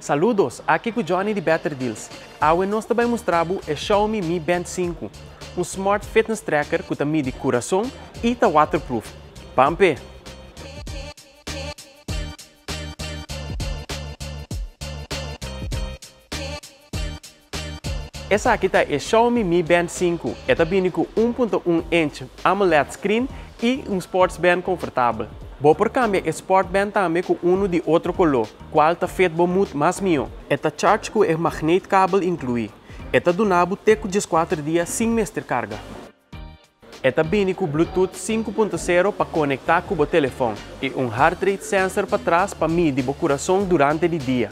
Saludos, aqui com o Johnny de Better Deals. Hoje nós também mostramos o Xiaomi Mi Band 5, um smart fitness tracker que mede coração e está waterproof. Pampe! Essa aqui está o Xiaomi Mi Band 5. Esta vem com 1.1 inch AMOLED screen e um sports band confortável. Vou por câmbio o sport band também com de outro color, qual está feito muito mais meu. Esta charge com o magnet cable incluído. Esta donava teco de 4 dias sem mestre carga. Esta vem com Bluetooth 5.0 para conectar com o telefone e um heart rate sensor para trás para medir o coração durante o dia.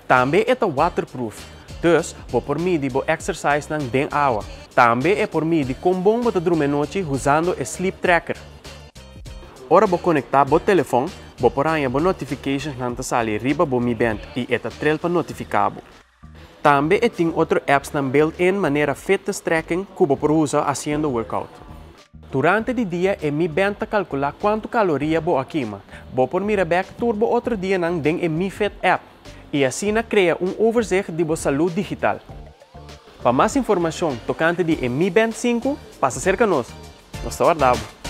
Também é waterproof. Dus, vou por medir o exercise ng den água. Também é por medir como bom você dormir noite usando o sleep tracker. Ora vou conectar o telefone, vou por aí a notifications nanta sali riba bo Mi Band e eta trail para notificar. Também tem outro apps na built-in maneira fitness tracking que vou por usar haciendo workout. Durante o dia, o Mi Band ta calcula quanto caloria vou queima. Vou por mira back turbo outro dia nang den o Mi Fit app. E assim cria overzicht de saúde digital. Para mais informação tocante de Mi Band 5, passa cerca nós. Nós está guardado.